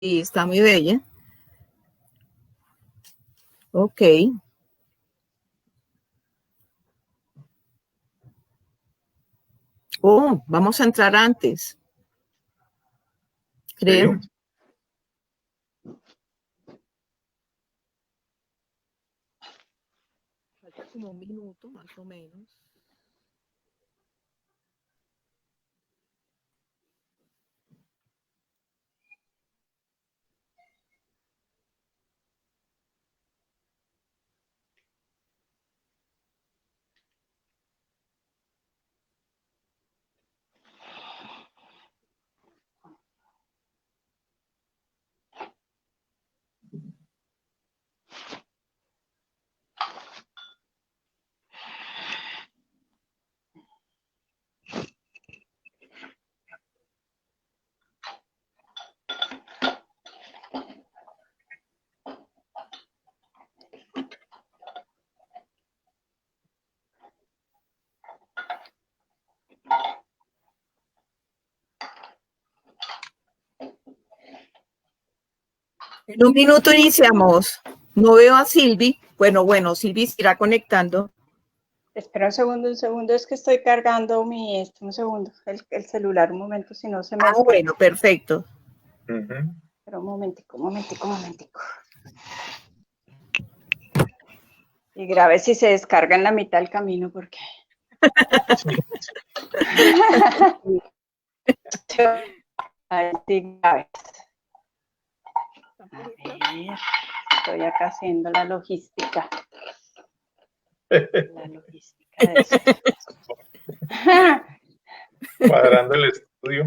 Y está muy bella. Ok. Oh, vamos a entrar antes, creo. Sí. Falta como un minuto, más o menos. En un minuto iniciamos. No veo a Silvi. Bueno, Silvi se irá conectando. Espera un segundo, es que estoy cargando un segundo, el celular, un momento, si no se me descarga. Bueno, perfecto. Pero un momentico. Y grave si se descarga en la mitad del camino, porque... Así grave. A ver, estoy acá haciendo la logística. La logística de esto. Cuadrando el estudio.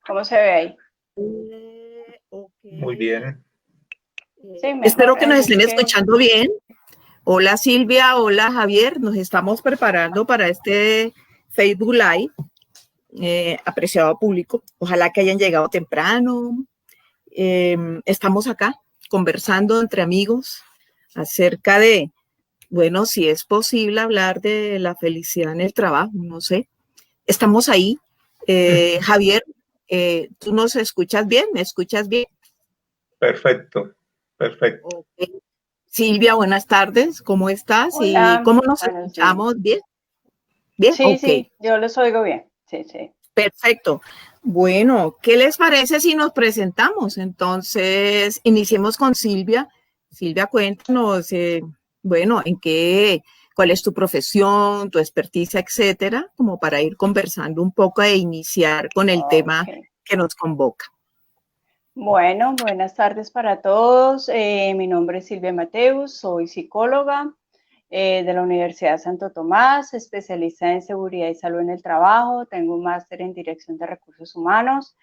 ¿Cómo se ve ahí? Okay. Muy bien. Sí, mejor. Espero que nos estén escuchando bien. Hola Silvia, hola Javier. Nos estamos preparando para este Facebook Live, apreciado público. Ojalá que hayan llegado temprano. Estamos acá conversando entre amigos acerca de, bueno, si es posible hablar de la felicidad en el trabajo, no sé. Estamos ahí. Javier, ¿tú nos escuchas bien? ¿Me escuchas bien? Perfecto. Okay. Silvia, buenas tardes. ¿Cómo estás? Hola, ¿Y cómo nos escuchamos? ¿Bien? ¿Bien? Sí, Ok. yo los oigo bien. Sí. Perfecto. Bueno, ¿qué les parece si nos presentamos? Entonces, iniciemos con Silvia. Silvia, cuéntanos, bueno, cuál es tu profesión, tu experticia, etcétera, como para ir conversando un poco e iniciar con el tema que nos convoca. Bueno, buenas tardes para todos. Mi nombre es Silvia Mateus, soy psicóloga de la Universidad de Santo Tomás, especialista en seguridad y salud en el trabajo. Tengo un máster en dirección de recursos humanos.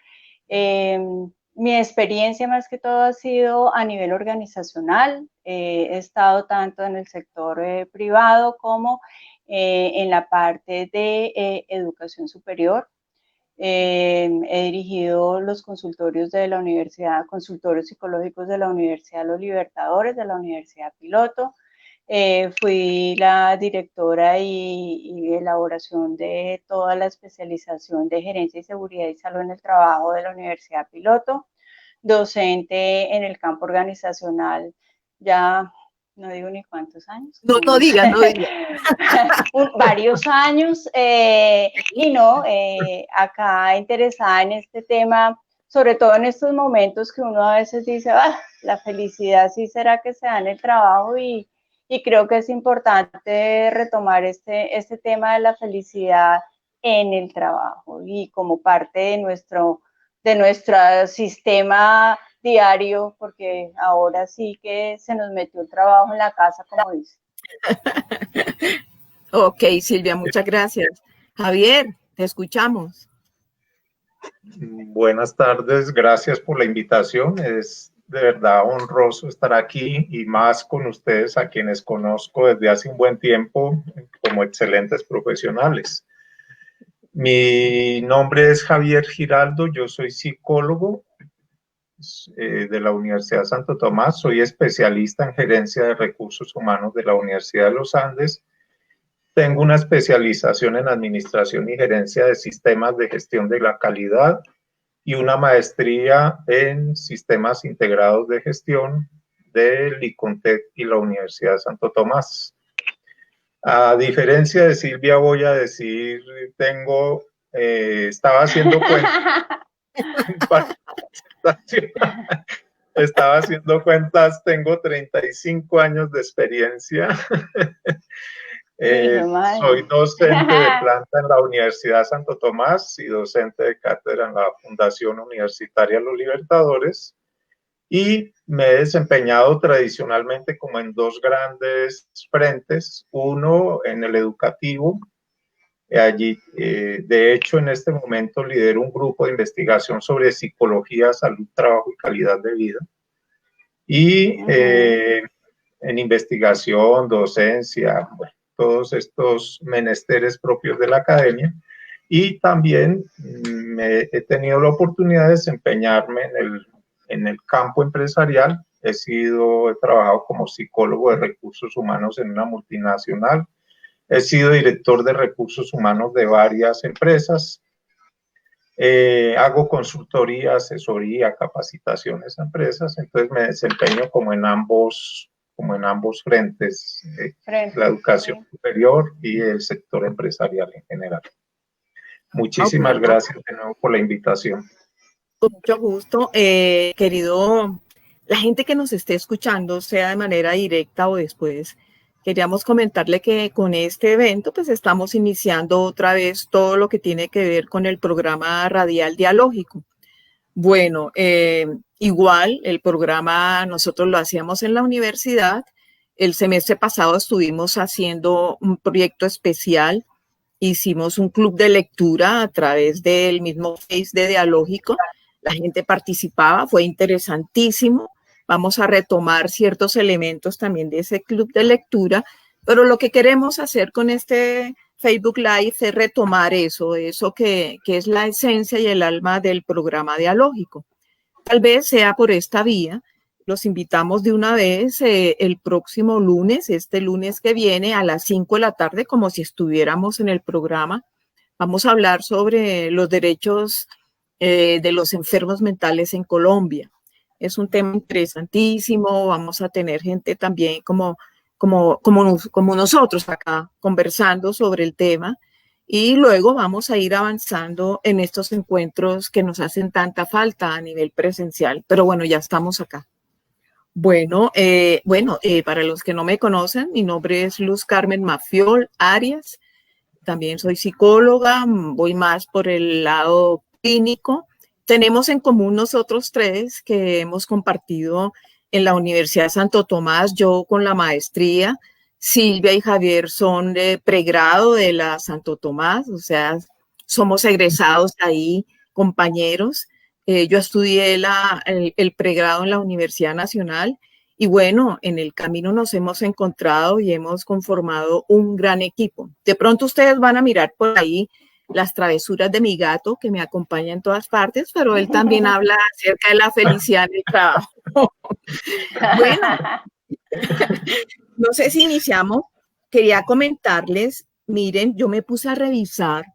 Mi experiencia más que todo ha sido a nivel organizacional. He estado tanto en el sector privado como en la parte de educación superior. He dirigido los consultorios de la universidad, consultorios psicológicos de la Universidad de los Libertadores, de la Universidad Piloto. Fui la directora y elaboración de toda la especialización de gerencia y seguridad y salud en el trabajo de la Universidad Piloto. Docente en el campo organizacional ya no digo ni cuántos años. No digas. Varios años acá interesada en este tema, sobre todo en estos momentos que uno a veces dice, la felicidad sí será que se da en el trabajo y creo que es importante retomar este tema de la felicidad en el trabajo y como parte de nuestro sistema diario, porque ahora sí que se nos metió el trabajo en la casa, como dice. Ok, Silvia, muchas gracias. Javier, te escuchamos. Buenas tardes, gracias por la invitación. Es de verdad honroso estar aquí y más con ustedes, a quienes conozco desde hace un buen tiempo como excelentes profesionales. Mi nombre es Javier Giraldo, yo soy psicólogo de la Universidad Santo Tomás, soy especialista en gerencia de recursos humanos de la Universidad de los Andes. Tengo una especialización en administración y gerencia de sistemas de gestión de la calidad y una maestría en sistemas integrados de gestión del ICONTEC y la Universidad de Santo Tomás. A diferencia de Silvia, voy a decir, estaba haciendo tengo 35 años de experiencia. Soy docente de planta en la Universidad Santo Tomás y docente de cátedra en la Fundación Universitaria Los Libertadores, y me he desempeñado tradicionalmente como en dos grandes frentes, uno en el educativo. Allí, de hecho, en este momento lidero un grupo de investigación sobre psicología, salud, trabajo y calidad de vida, y en investigación, docencia, bueno, todos estos menesteres propios de la academia, y también he tenido la oportunidad de desempeñarme en el campo empresarial. He trabajado como psicólogo de recursos humanos en una multinacional, he sido director de recursos humanos de varias empresas, hago consultoría, asesoría, capacitaciones a empresas, entonces me desempeño como en ambos frentes, la educación superior y el sector empresarial en general. Muchísimas gracias de nuevo por la invitación. Con mucho gusto, querido, la gente que nos esté escuchando, sea de manera directa o después, queríamos comentarle que con este evento pues estamos iniciando otra vez todo lo que tiene que ver con el programa radial dialógico. Bueno, igual el programa nosotros lo hacíamos en la universidad. El semestre pasado estuvimos haciendo un proyecto especial. Hicimos un club de lectura a través del mismo Face de Dialógico. La gente participaba, fue interesantísimo. Vamos a retomar ciertos elementos también de ese club de lectura, pero lo que queremos hacer con este Facebook Live es retomar eso que es la esencia y el alma del programa dialógico. Tal vez sea por esta vía. Los invitamos de una vez el próximo lunes, este lunes que viene a las 5 de la tarde, como si estuviéramos en el programa. Vamos a hablar sobre los derechos de los enfermos mentales en Colombia. Es un tema interesantísimo. Vamos a tener gente también como nosotros acá conversando sobre el tema, y luego vamos a ir avanzando en estos encuentros que nos hacen tanta falta a nivel presencial. Pero bueno, ya estamos acá. Bueno, para los que no me conocen, mi nombre es Luz Carmen Mafiol Arias. También soy psicóloga, voy más por el lado clínico. Tenemos en común nosotros tres que hemos compartido en la Universidad de Santo Tomás, yo con la maestría, Silvia y Javier son de pregrado de la Santo Tomás, o sea, somos egresados ahí, compañeros. Yo estudié el pregrado en la Universidad Nacional y bueno, en el camino nos hemos encontrado y hemos conformado un gran equipo. De pronto ustedes van a mirar por ahí las travesuras de mi gato que me acompaña en todas partes, pero él también habla acerca de la felicidad en el trabajo. Bueno, no sé si iniciamos. Quería comentarles, miren, yo me puse a revisar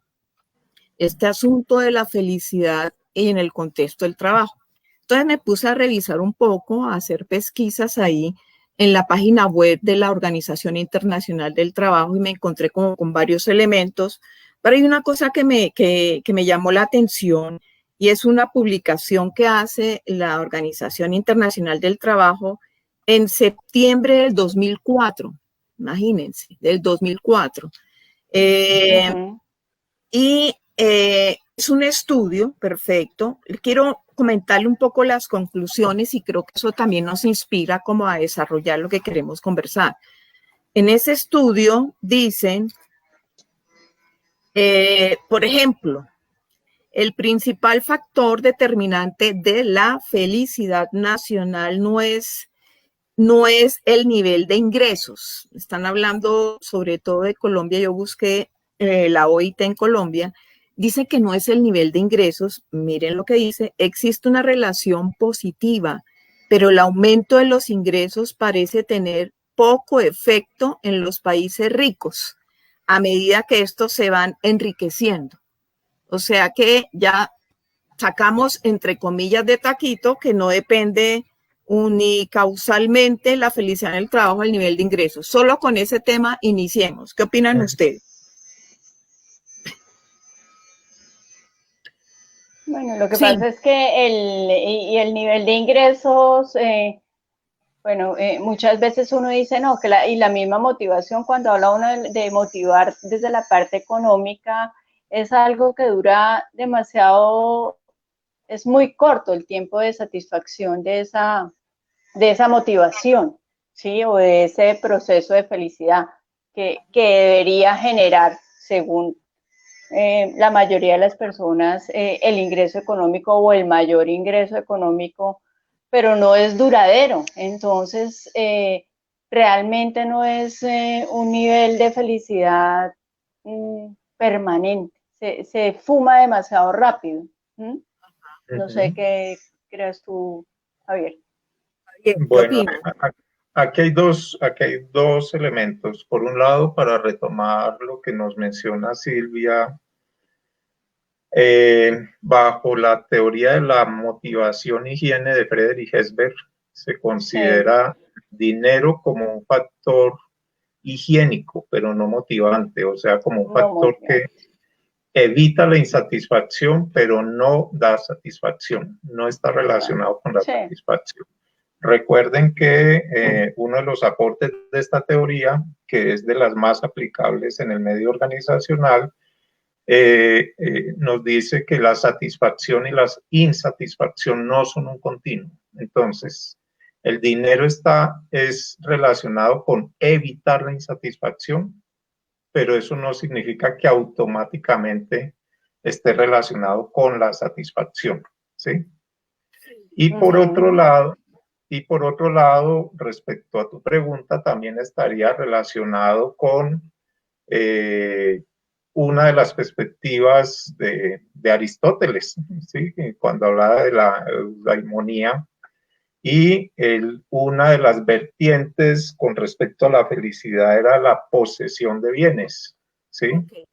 este asunto de la felicidad en el contexto del trabajo. Entonces me puse a revisar un poco, a hacer pesquisas ahí en la página web de la Organización Internacional del Trabajo y me encontré con varios elementos. Pero hay una cosa que me llamó la atención y es una publicación que hace la Organización Internacional del Trabajo en septiembre del 2004. Imagínense, del 2004. Y es un estudio perfecto. Quiero comentarle un poco las conclusiones y creo que eso también nos inspira como a desarrollar lo que queremos conversar. En ese estudio dicen, por ejemplo, el principal factor determinante de la felicidad nacional no es el nivel de ingresos. Están hablando sobre todo de Colombia. Yo busqué la OIT en Colombia. Dice que no es el nivel de ingresos. Miren lo que dice. Existe una relación positiva, pero el aumento de los ingresos parece tener poco efecto en los países ricos a medida que estos se van enriqueciendo. O sea que ya sacamos, entre comillas, de taquito que no depende unicausalmente la felicidad en el trabajo al nivel de ingresos. Solo con ese tema iniciemos. ¿Qué opinan ustedes? Bueno, lo que pasa es que el nivel de ingresos, muchas veces uno dice, no, que la misma motivación, cuando habla uno de motivar desde la parte económica, es algo que dura demasiado, es muy corto el tiempo de satisfacción de esa motivación, ¿sí? O de ese proceso de felicidad que debería generar, según la mayoría de las personas, el ingreso económico o el mayor ingreso económico, pero no es duradero. Entonces, realmente no es un nivel de felicidad permanente. Se fuma demasiado rápido. No sé qué crees tú, Javier. Bueno, aquí hay dos elementos. Por un lado, para retomar lo que nos menciona Silvia, bajo la teoría de la motivación higiene de Friedrich Esberg, se considera dinero como un factor higiénico, pero no motivante, o sea, como un factor que evita la insatisfacción, pero no da satisfacción, no está relacionado con la satisfacción. Recuerden que uno de los aportes de esta teoría, que es de las más aplicables en el medio organizacional, nos dice que la satisfacción y la insatisfacción no son un continuo. Entonces, el dinero es relacionado con evitar la insatisfacción, pero eso no significa que automáticamente esté relacionado con la satisfacción, ¿sí? Y por otro lado, respecto a tu pregunta, también estaría relacionado con una de las perspectivas de Aristóteles, ¿sí? Cuando hablaba de la eudaimonia, y una de las vertientes con respecto a la felicidad era la posesión de bienes, ¿sí? Okay.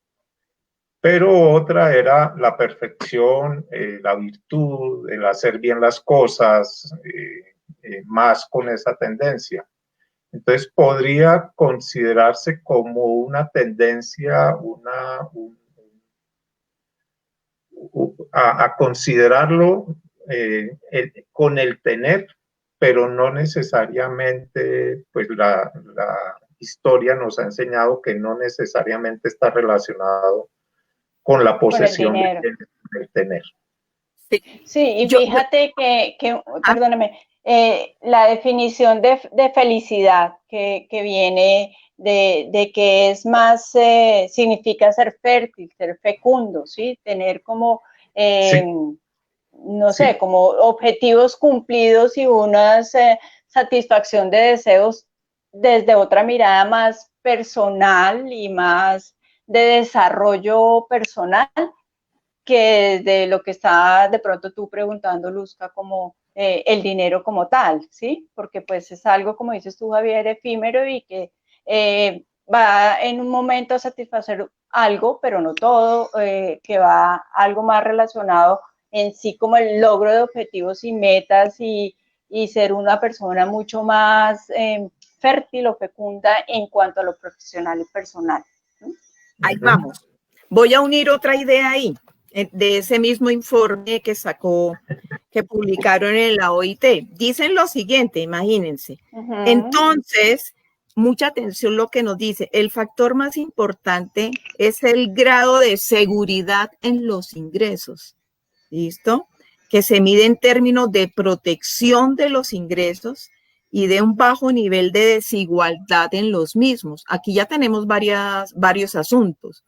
Pero otra era la perfección, la virtud, el hacer bien las cosas, más con esa tendencia. Entonces podría considerarse como una tendencia, a considerarlo con el tener, pero no necesariamente, pues la historia nos ha enseñado que no necesariamente está relacionado con la posesión del tener. Sí, y fíjate que perdóname, la definición de felicidad que viene de que es más, significa ser fértil, ser fecundo, ¿sí? Tener como, no sé, como objetivos cumplidos y una satisfacción de deseos desde otra mirada más personal y más de desarrollo personal, que de lo que está de pronto tú preguntando, Luzca, como el dinero como tal, ¿sí? Porque pues es algo, como dices tú, Javier, efímero y que va en un momento a satisfacer algo, pero no todo, que va algo más relacionado en sí como el logro de objetivos y metas y ser una persona mucho más fértil o fecunda en cuanto a lo profesional y personal. Ahí vamos. Voy a unir otra idea ahí, de ese mismo informe que publicaron en la OIT. Dicen lo siguiente, imagínense. Entonces, mucha atención lo que nos dice. El factor más importante es el grado de seguridad en los ingresos. ¿Listo? Que se mide en términos de protección de los ingresos y de un bajo nivel de desigualdad en los mismos. Aquí ya tenemos varios asuntos.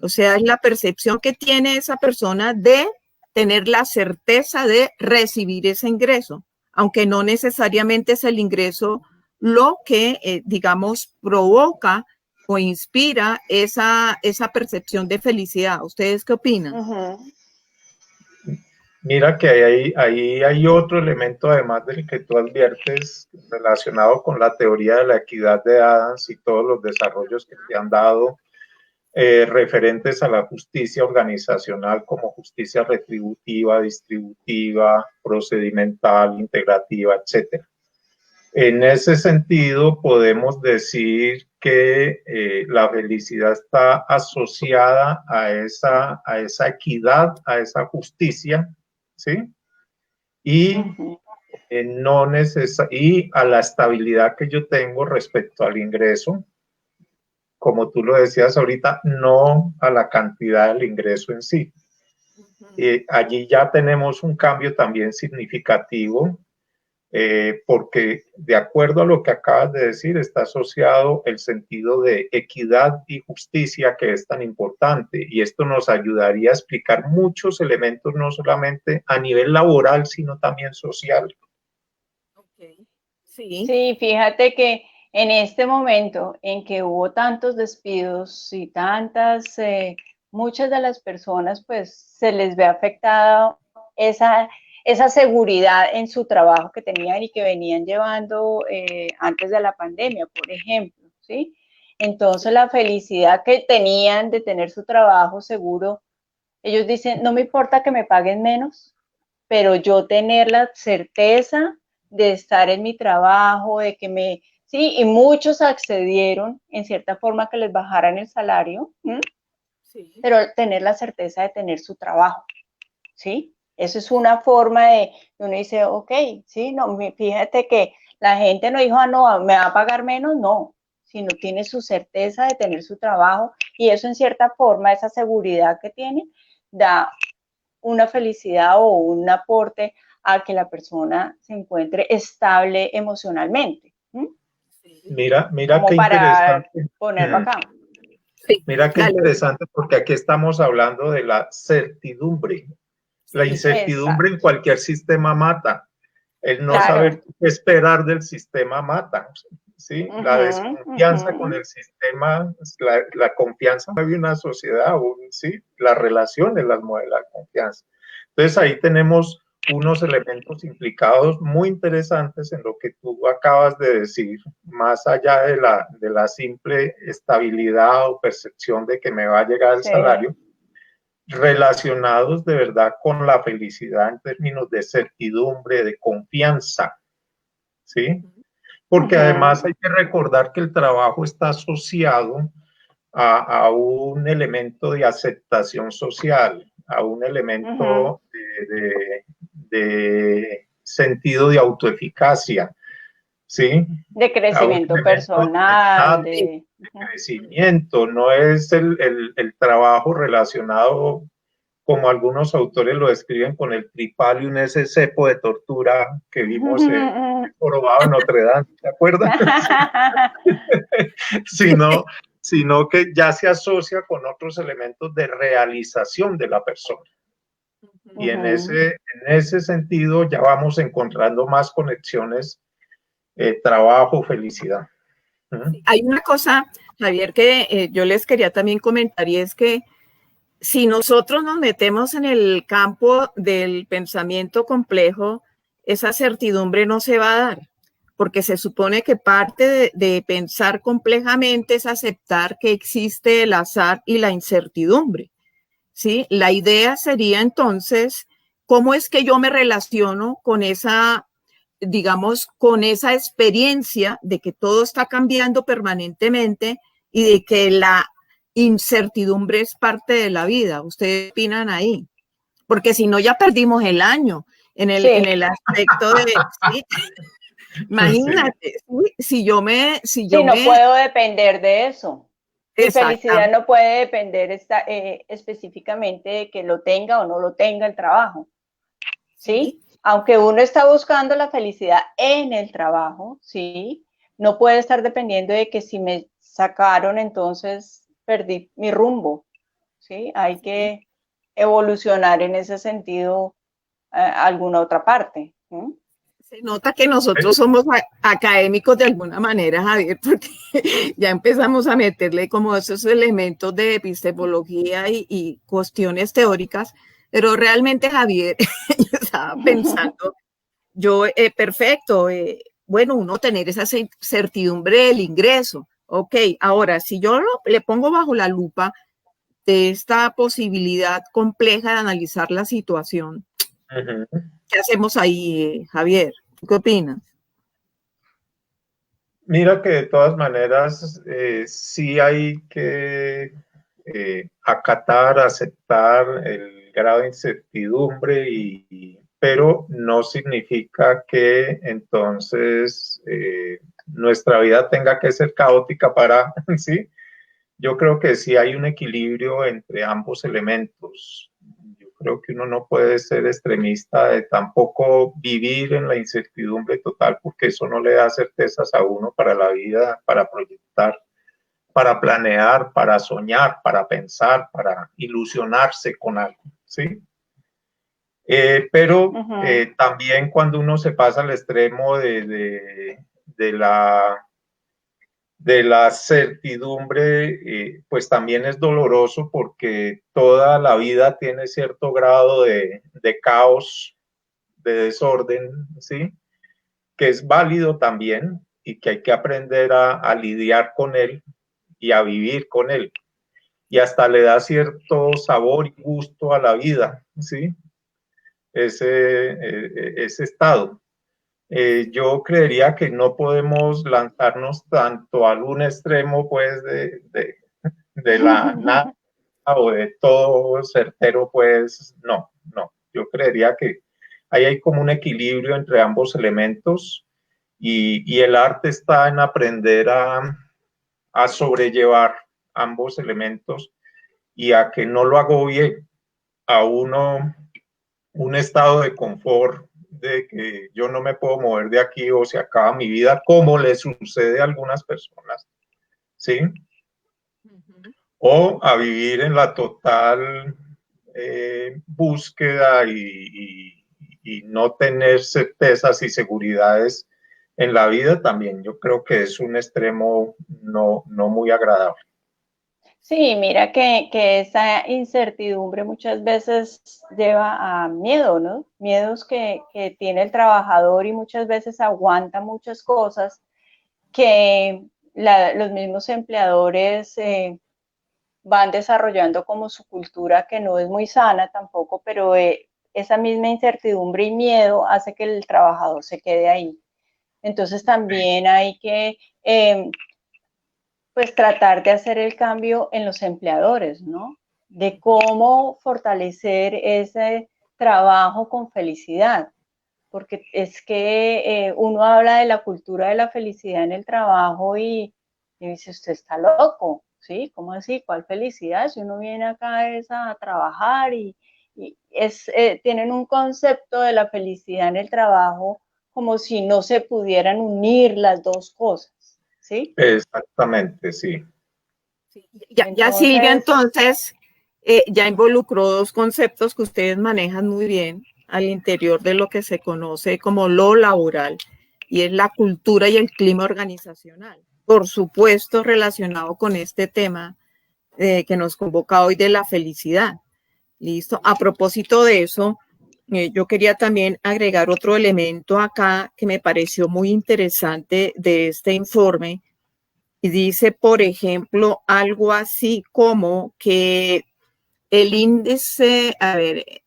O sea, es la percepción que tiene esa persona de tener la certeza de recibir ese ingreso, aunque no necesariamente es el ingreso lo que, digamos, provoca o inspira esa percepción de felicidad. ¿Ustedes qué opinan? Mira que ahí hay otro elemento, además del que tú adviertes, relacionado con la teoría de la equidad de Adams y todos los desarrollos que te han dado referentes a la justicia organizacional como justicia retributiva, distributiva, procedimental, integrativa, etc. En ese sentido, podemos decir que la felicidad está asociada a esa equidad, a esa justicia, ¿sí? Y, y a la estabilidad que yo tengo respecto al ingreso, como tú lo decías ahorita, no a la cantidad del ingreso en sí. Allí ya tenemos un cambio también significativo, porque de acuerdo a lo que acabas de decir, está asociado el sentido de equidad y justicia que es tan importante, y esto nos ayudaría a explicar muchos elementos, no solamente a nivel laboral, sino también social. Okay. Sí, fíjate que en este momento en que hubo tantos despidos y muchas de las personas pues se les ve afectada esa seguridad en su trabajo que tenían y que venían llevando antes de la pandemia, por ejemplo, ¿sí? Entonces la felicidad que tenían de tener su trabajo seguro, ellos dicen, no me importa que me paguen menos, pero yo tener la certeza de estar en mi trabajo, de que sí, y muchos accedieron en cierta forma que les bajaran el salario, sí, pero tener la certeza de tener su trabajo, ¿sí? Eso es una forma de, uno dice, ok, sí, no, fíjate que la gente no dijo, no, me va a pagar menos, no, sino tiene su certeza de tener su trabajo, y eso en cierta forma, esa seguridad que tiene, da una felicidad o un aporte a que la persona se encuentre estable emocionalmente. Mira qué interesante. Ponerlo acá. Mira qué interesante, porque aquí estamos hablando de la certidumbre. La incertidumbre en cualquier sistema mata. El no saber qué esperar del sistema mata. ¿Sí? La desconfianza con el sistema, la confianza mueve una sociedad, ¿sí? Las relaciones las mueve la confianza. Entonces ahí tenemos unos elementos implicados muy interesantes en lo que tú acabas de decir, más allá de la simple estabilidad o percepción de que me va a llegar el salario, relacionados de verdad con la felicidad en términos de certidumbre, de confianza, ¿sí? Porque además hay que recordar que el trabajo está asociado a un elemento de aceptación social, a un elemento de sentido de autoeficacia, ¿sí? De crecimiento personal, de crecimiento, no es el trabajo relacionado, como algunos autores lo describen, con el tripalium, ese cepo de tortura que vimos probado en Notre Dame, ¿te acuerdas? sino que ya se asocia con otros elementos de realización de la persona. Y en ese sentido ya vamos encontrando más conexiones, trabajo, felicidad. Hay una cosa, Javier, que yo les quería también comentar, y es que si nosotros nos metemos en el campo del pensamiento complejo, esa certidumbre no se va a dar, porque se supone que parte de pensar complejamente es aceptar que existe el azar y la incertidumbre, ¿sí? La idea sería entonces, ¿cómo es que yo me relaciono con esa, digamos, con esa experiencia de que todo está cambiando permanentemente y de que la incertidumbre es parte de la vida? ¿Ustedes opinan ahí? Porque si no, ya perdimos el año en el aspecto de, ¿sí? Imagínate, si yo me... no puedo depender de eso. Mi felicidad no puede depender específicamente de que lo tenga o no lo tenga el trabajo, ¿sí? Aunque uno está buscando la felicidad en el trabajo, ¿sí? No puede estar dependiendo de que si me sacaron, entonces perdí mi rumbo. ¿sí? Hay que evolucionar en ese sentido alguna otra parte. ¿Sí? Se nota que nosotros somos académicos de alguna manera, Javier, porque ya empezamos a meterle como esos elementos de epistemología y cuestiones teóricas, pero realmente, Javier, yo estaba pensando, perfecto, bueno, uno tener esa certidumbre del ingreso. Ok, ahora, si yo le pongo bajo la lupa de esta posibilidad compleja de analizar la situación, ¿qué hacemos ahí, Javier? ¿Qué opinas? Mira que de todas maneras sí hay que acatar, aceptar el grado de incertidumbre, pero no significa que entonces nuestra vida tenga que ser caótica para, ¿sí? Yo creo que sí hay un equilibrio entre ambos elementos. Yo creo que uno no puede ser extremista de tampoco vivir en la incertidumbre total, porque eso no le da certezas a uno para la vida, para proyectar, para planear, para soñar, para pensar, para ilusionarse con algo, ¿sí? Pero también cuando uno se pasa al extremo de la certidumbre, pues también es doloroso porque toda la vida tiene cierto grado de caos, de desorden, ¿sí? Que es válido también y que hay que aprender a lidiar con él y a vivir con él. Y hasta le da cierto sabor y gusto a la vida, ¿sí? Ese estado. Yo creería que no podemos lanzarnos tanto a un extremo, pues, de la nada o de todo certero, pues, no. Yo creería que ahí hay como un equilibrio entre ambos elementos y el arte está en aprender a sobrellevar ambos elementos y a que no lo agobie a uno un estado de confort de que yo no me puedo mover de aquí o se acaba mi vida, como le sucede a algunas personas, ¿sí? O a vivir en la total búsqueda y no tener certezas y seguridades en la vida también. Yo creo que es un extremo no muy agradable. Sí, mira que esa incertidumbre muchas veces lleva a miedo, ¿no? Miedos que tiene el trabajador y muchas veces aguanta muchas cosas que los mismos empleadores van desarrollando como su cultura, que no es muy sana tampoco, pero esa misma incertidumbre y miedo hace que el trabajador se quede ahí. Entonces también hay que pues tratar de hacer el cambio en los empleadores, ¿no? De cómo fortalecer ese trabajo con felicidad, porque es que uno habla de la cultura de la felicidad en el trabajo y dice, usted está loco, ¿sí? ¿Cómo así? ¿Cuál felicidad? Si uno viene acá es a trabajar y tienen un concepto de la felicidad en el trabajo como si no se pudieran unir las dos cosas, ¿sí? Exactamente, sí. Ya Silvia, entonces, ya involucró dos conceptos que ustedes manejan muy bien al interior de lo que se conoce como lo laboral, y es la cultura y el clima organizacional. Por supuesto, relacionado con este tema que nos convoca hoy de la felicidad. Listo. A propósito de eso, yo quería también agregar otro elemento acá que me pareció muy interesante de este informe. Y dice, por ejemplo, algo así como que el índice,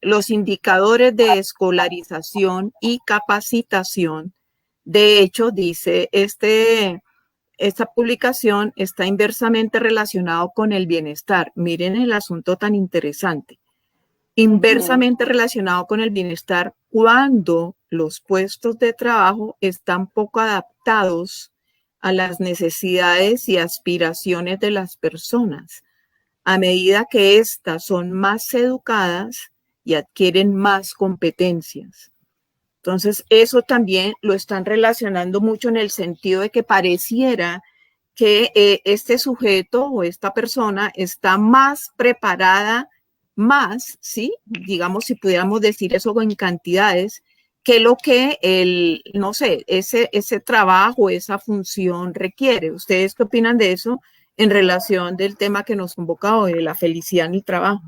los indicadores de escolarización y capacitación, de hecho, dice, esta publicación está inversamente relacionado con el bienestar. Miren el asunto tan interesante. Inversamente relacionado con el bienestar cuando los puestos de trabajo están poco adaptados a las necesidades y aspiraciones de las personas, a medida que éstas son más educadas y adquieren más competencias. Entonces, eso también lo están relacionando mucho en el sentido de que pareciera que este sujeto o esta persona está más preparada, más, ¿sí? Digamos, si pudiéramos decir eso en cantidades, que lo que no sé, ese trabajo, esa función requiere. ¿Ustedes qué opinan de eso en relación del tema que nos convoca hoy, la felicidad en el trabajo?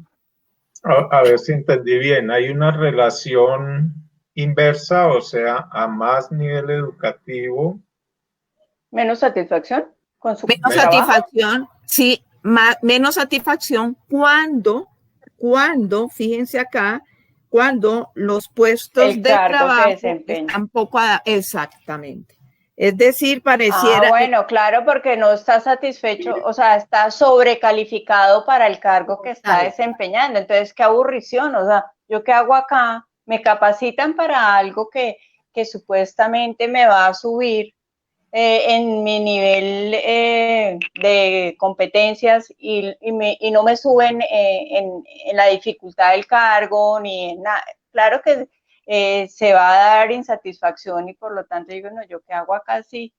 A ver si entendí bien. Hay una relación inversa, o sea, a más nivel educativo. ¿Menos satisfacción con su Menos trabajo? satisfacción, sí, menos satisfacción cuando, fíjense acá, cuando los puestos de trabajo están poco exactamente. Es decir, pareciera... bueno, claro, porque no está satisfecho, o sea, está sobrecalificado para el cargo que está desempeñando. Entonces, qué aburrición, o sea, ¿yo qué hago acá? Me capacitan para algo que supuestamente me va a subir en mi nivel de competencias y no me suben en la dificultad del cargo ni en nada. Claro que se va a dar insatisfacción y por lo tanto digo, no, ¿yo qué hago acá? Sí.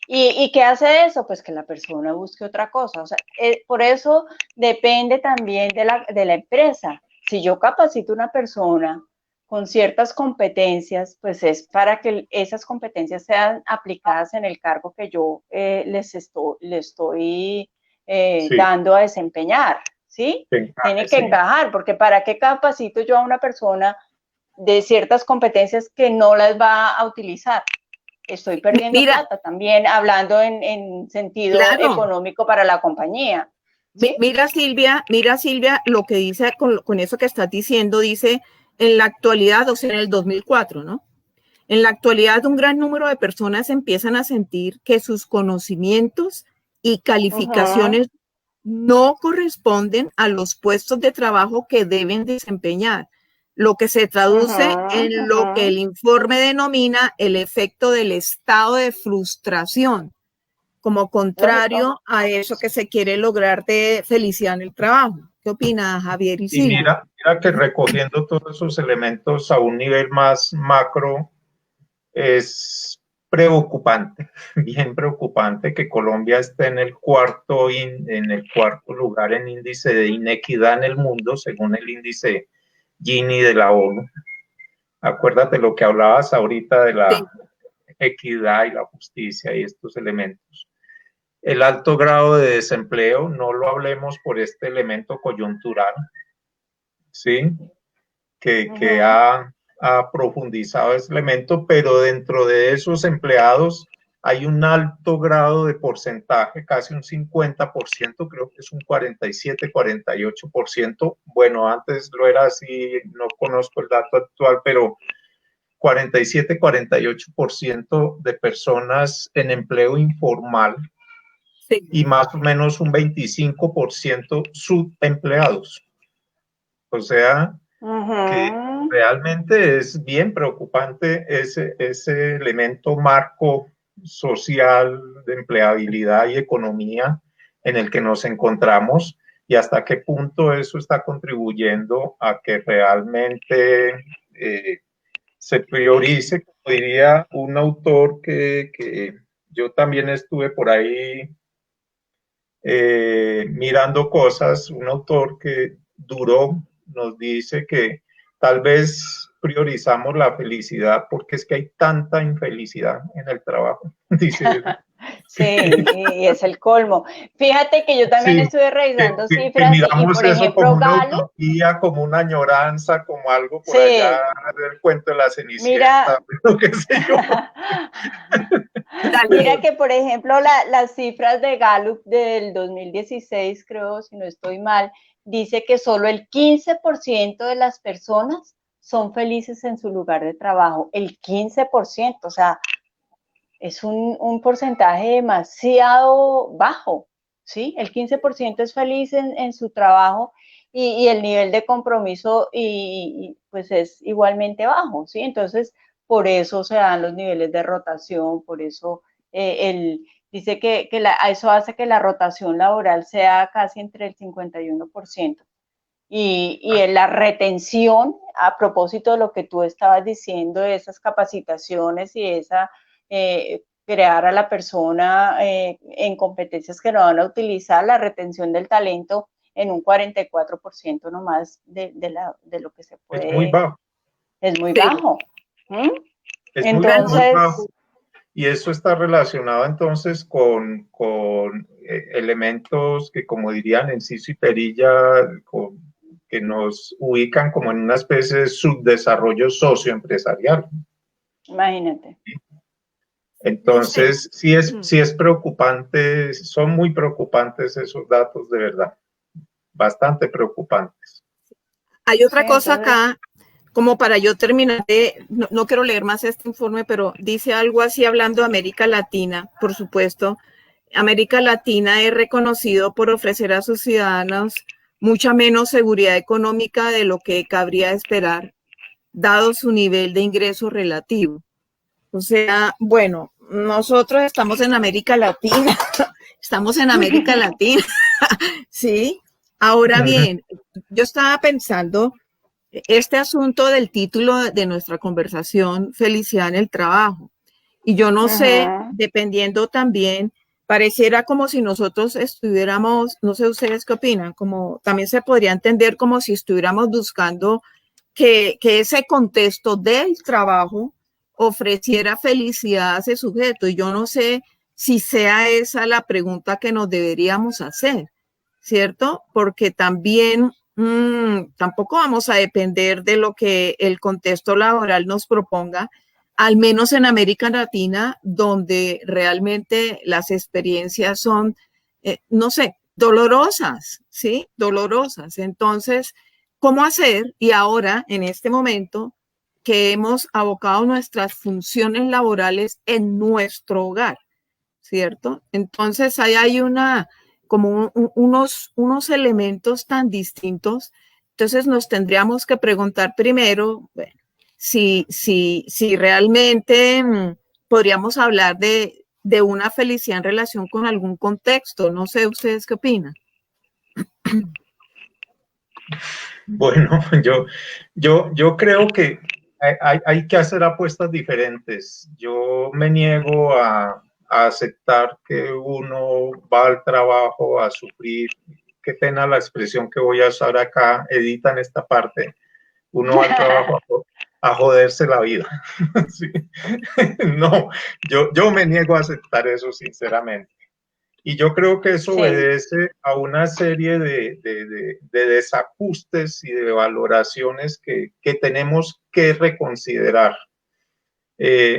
¿Y qué hace eso? Pues que la persona busque otra cosa. O sea, por eso depende también de la empresa. Si yo capacito a una persona con ciertas competencias, pues es para que esas competencias sean aplicadas en el cargo que yo les estoy dando a desempeñar, ¿sí? Tiene que encajar, porque ¿para qué capacito yo a una persona de ciertas competencias que no las va a utilizar? Estoy perdiendo plata también, hablando en sentido económico para la compañía. ¿Sí? Mira, Silvia, lo que dice con eso que estás diciendo, dice en la actualidad, o sea, en el 2004, ¿no? En la actualidad, un gran número de personas empiezan a sentir que sus conocimientos y calificaciones no corresponden a los puestos de trabajo que deben desempeñar, lo que se traduce en lo que el informe denomina el efecto del estado de frustración, como contrario a eso que se quiere lograr de felicidad en el trabajo. ¿Qué opina Javier y Silvia? Mira que recogiendo todos esos elementos a un nivel más macro, es preocupante, bien preocupante que Colombia esté en el cuarto lugar en índice de inequidad en el mundo, según el índice Gini de la ONU. Acuérdate lo que hablabas ahorita de la equidad y la justicia y estos elementos. El alto grado de desempleo, no lo hablemos por este elemento coyuntural, ¿sí? Que ha profundizado ese elemento, pero dentro de esos empleados hay un alto grado de porcentaje, casi un 50%, creo que es un 47, 48%. Bueno, antes lo era así, no conozco el dato actual, pero 47, 48% de personas en empleo informal y más o menos un 25% subempleados. O sea, que realmente es bien preocupante ese elemento marco social de empleabilidad y economía en el que nos encontramos y hasta qué punto eso está contribuyendo a que realmente se priorice, como diría un autor que yo también estuve por ahí mirando cosas, un autor que Duró nos dice que tal vez priorizamos la felicidad porque es que hay tanta infelicidad en el trabajo, dice. Sí, y es el colmo. Fíjate que yo también estuve revisando cifras y por eso ejemplo, como una utopía, como una añoranza, como algo por allá del cuento de la Cenicienta, lo que sé yo. Mira que, por ejemplo, las cifras de Gallup del 2016, creo, si no estoy mal, dice que solo el 15% de las personas son felices en su lugar de trabajo. El 15%, o sea, es un porcentaje demasiado bajo, ¿sí? El 15% es feliz en su trabajo y el nivel de compromiso pues es igualmente bajo, ¿sí? Entonces, por eso se dan los niveles de rotación, por eso dice que eso hace que la rotación laboral sea casi entre el 51%. Y en la retención, a propósito de lo que tú estabas diciendo, de esas capacitaciones y esa crear a la persona en competencias que no van a utilizar, la retención del talento en un 44% nomás de lo que se puede. Es muy bajo. Es muy bajo. Es entonces, muy bajo. Y eso está relacionado entonces con elementos que, como dirían Enciso y Perilla, que nos ubican como en una especie de subdesarrollo socioempresarial. Imagínate. Entonces, sí es preocupante, son muy preocupantes esos datos, de verdad, bastante preocupantes. Hay otra cosa acá, como para yo terminar no quiero leer más este informe, pero dice algo así hablando de América Latina, por supuesto. América Latina es reconocido por ofrecer a sus ciudadanos mucha menos seguridad económica de lo que cabría esperar, dado su nivel de ingreso relativo. O sea, bueno, nosotros estamos en América Latina, ¿sí? Ahora bien, yo estaba pensando, este asunto del título de nuestra conversación, felicidad en el trabajo, y yo no sé, dependiendo también, pareciera como si nosotros estuviéramos, no sé ustedes qué opinan, como también se podría entender como si estuviéramos buscando que ese contexto del trabajo ofreciera felicidad a ese sujeto. Y yo no sé si sea esa la pregunta que nos deberíamos hacer, ¿cierto? Porque también tampoco vamos a depender de lo que el contexto laboral nos proponga, al menos en América Latina, donde realmente las experiencias son, no sé, dolorosas, ¿sí? Dolorosas. Entonces, ¿cómo hacer? Y ahora, en este momento, que hemos abocado nuestras funciones laborales en nuestro hogar, ¿cierto? Entonces, ahí hay unos elementos tan distintos. Entonces, nos tendríamos que preguntar primero, bueno, si realmente podríamos hablar de una felicidad en relación con algún contexto. No sé, ¿ustedes qué opinan? Bueno, yo creo que hay que hacer apuestas diferentes. Yo me niego a aceptar que uno va al trabajo a sufrir. Qué pena la expresión que voy a usar acá, editan esta parte. Uno va al trabajo a joderse la vida. Sí. No, yo me niego a aceptar eso sinceramente. Y yo creo que eso obedece a una serie de desajustes y de valoraciones que tenemos que reconsiderar.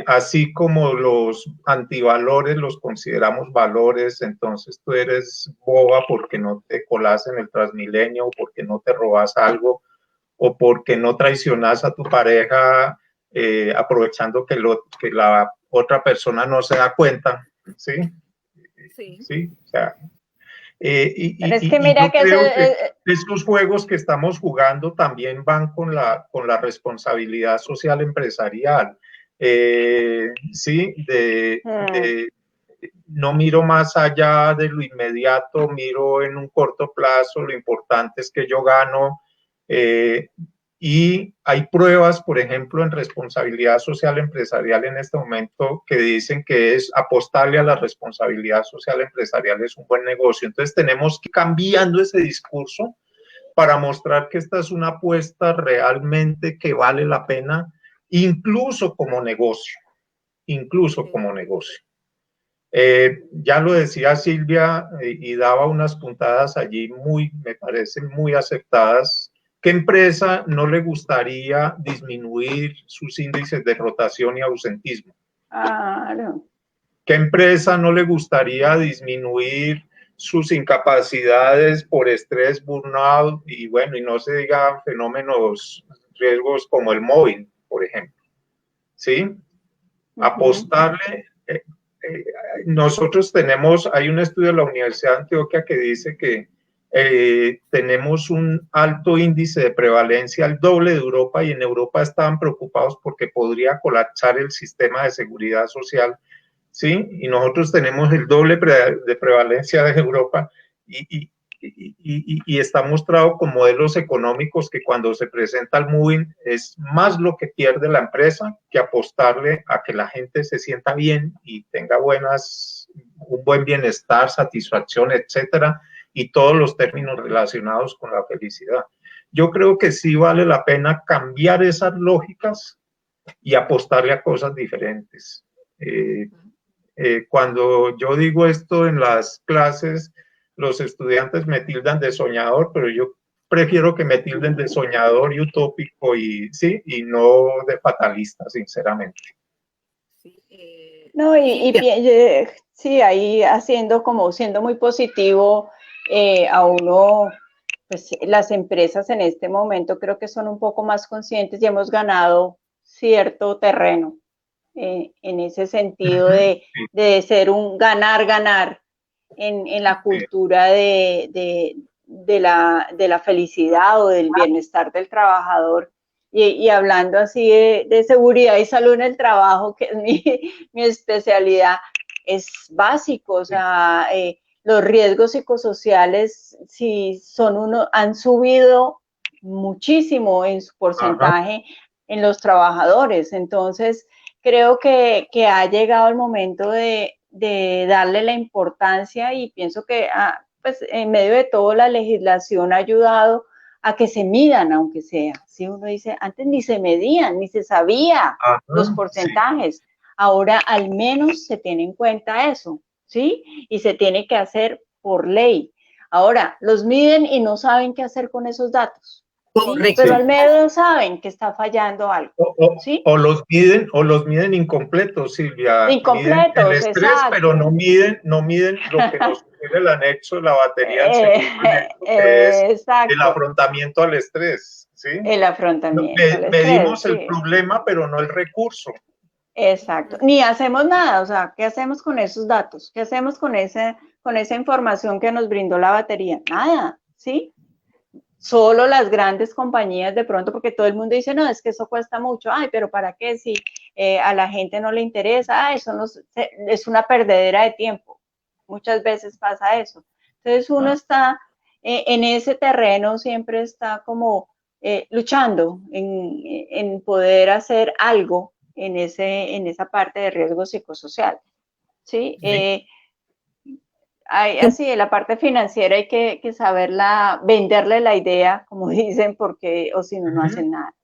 Así como los antivalores los consideramos valores, entonces tú eres boba porque no te colas en el Transmilenio, o porque no te robas algo, o porque no traicionas a tu pareja aprovechando que la otra persona no se da cuenta, ¿sí? Sí, o sea, pero es que mira yo creo que estos juegos que estamos jugando también van con la responsabilidad social empresarial. Sí, no miro más allá de lo inmediato, miro en un corto plazo, lo importante es que yo gano. Y hay pruebas, por ejemplo, en responsabilidad social empresarial en este momento que dicen que es apostarle a la responsabilidad social empresarial es un buen negocio. Entonces tenemos que ir cambiando ese discurso para mostrar que esta es una apuesta realmente que vale la pena, incluso como negocio, incluso como negocio. Ya lo decía Silvia y daba unas puntadas allí me parecen muy aceptadas. ¿Qué empresa no le gustaría disminuir sus índices de rotación y ausentismo? Claro. ¿Qué empresa no le gustaría disminuir sus incapacidades por estrés, burnout y bueno, y no se diga fenómenos, riesgos como el móvil, por ejemplo? ¿Sí? Apostarle. Nosotros hay un estudio de la Universidad de Antioquia que dice que tenemos un alto índice de prevalencia, el doble de Europa, y en Europa estaban preocupados porque podría colapsar el sistema de seguridad social, ¿sí? Y nosotros tenemos el doble de prevalencia de Europa y y está mostrado con modelos económicos que cuando se presenta el moving es más lo que pierde la empresa que apostarle a que la gente se sienta bien y tenga un buen bienestar, satisfacción, etcétera, y todos los términos relacionados con la felicidad. Yo creo que sí vale la pena cambiar esas lógicas y apostarle a cosas diferentes. Cuando yo digo esto en las clases, los estudiantes me tildan de soñador, pero yo prefiero que me tilden de soñador y utópico y no de fatalista, sinceramente. No, sí, ahí siendo muy positivo a uno, pues las empresas en este momento creo que son un poco más conscientes y hemos ganado cierto terreno en ese sentido de ser un ganar en la cultura de la felicidad o del bienestar del trabajador. Y hablando así de seguridad y salud en el trabajo, que es mi especialidad, es básico, o sea, los riesgos psicosociales han subido muchísimo en su porcentaje en los trabajadores. Entonces, creo que ha llegado el momento de darle la importancia y pienso que pues en medio de todo la legislación ha ayudado a que se midan, aunque sea. Si uno dice, antes ni se medían, ni se sabía los porcentajes. Sí. Ahora al menos se tiene en cuenta eso, ¿sí? Y se tiene que hacer por ley. Ahora, los miden y no saben qué hacer con esos datos. ¿Sí? Pero al menos saben que está fallando algo. ¿Sí? O los miden incompletos, Silvia. Incompletos, miden el estrés, exacto. Pero no miden lo que nos tiene el anexo de la batería del segundo anexo, que es el afrontamiento al estrés. ¿Sí? El afrontamiento al estrés. Medimos el problema, pero no el recurso. Exacto. Ni hacemos nada, o sea, ¿qué hacemos con esos datos? ¿Qué hacemos con esa información que nos brindó la batería? Nada, ¿sí? Solo las grandes compañías de pronto, porque todo el mundo dice, no, es que eso cuesta mucho, ay, pero ¿para qué? Si a la gente no le interesa, eso es una perdedera de tiempo. Muchas veces pasa eso. Entonces uno está en ese terreno, siempre está como luchando en poder hacer algo en esa parte de riesgo psicosocial. ¿Sí? Así, en la parte financiera hay que saberla, venderle la idea, como dicen, porque o si no, no hacen nada.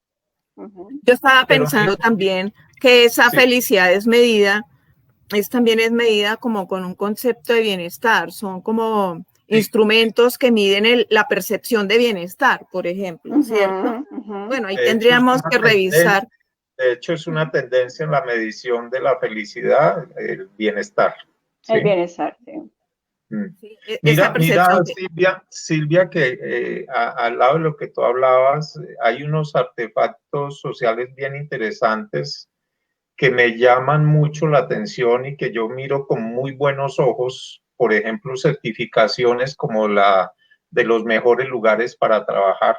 Yo estaba pensando también que esa felicidad también es medida como con un concepto de bienestar, son como instrumentos que miden la percepción de bienestar, por ejemplo, ¿cierto? Bueno, ahí tendríamos que revisar. De hecho, es una tendencia en la medición de la felicidad, el bienestar. ¿Sí? El bienestar, sí. Sí, mira Silvia, que al lado de lo que tú hablabas, hay unos artefactos sociales bien interesantes que me llaman mucho la atención y que yo miro con muy buenos ojos. Por ejemplo, certificaciones como la de los mejores lugares para trabajar,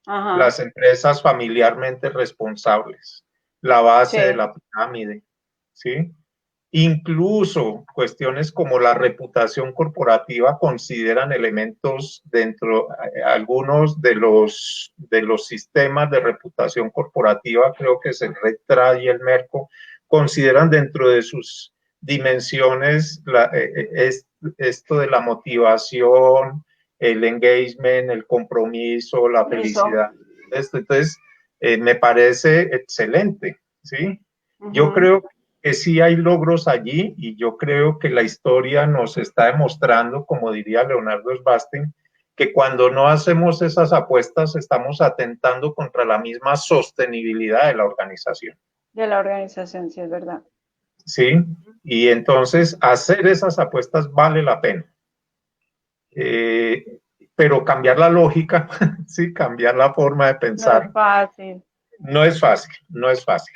las empresas familiarmente responsables, la base de la pirámide, ¿sí? Incluso cuestiones como la reputación corporativa consideran elementos dentro, algunos de los sistemas de reputación corporativa, creo que es el Red Trade y el Merco, consideran dentro de sus dimensiones esto de la motivación, el engagement, el compromiso, la felicidad. Entonces, me parece excelente, ¿sí? Yo creo que sí hay logros allí y yo creo que la historia nos está demostrando, como diría Leonardo Sbasten, que cuando no hacemos esas apuestas estamos atentando contra la misma sostenibilidad de la organización. De la organización, sí, es verdad. Sí, y entonces hacer esas apuestas vale la pena. Pero cambiar la lógica, sí, cambiar la forma de pensar. No es fácil. No es fácil.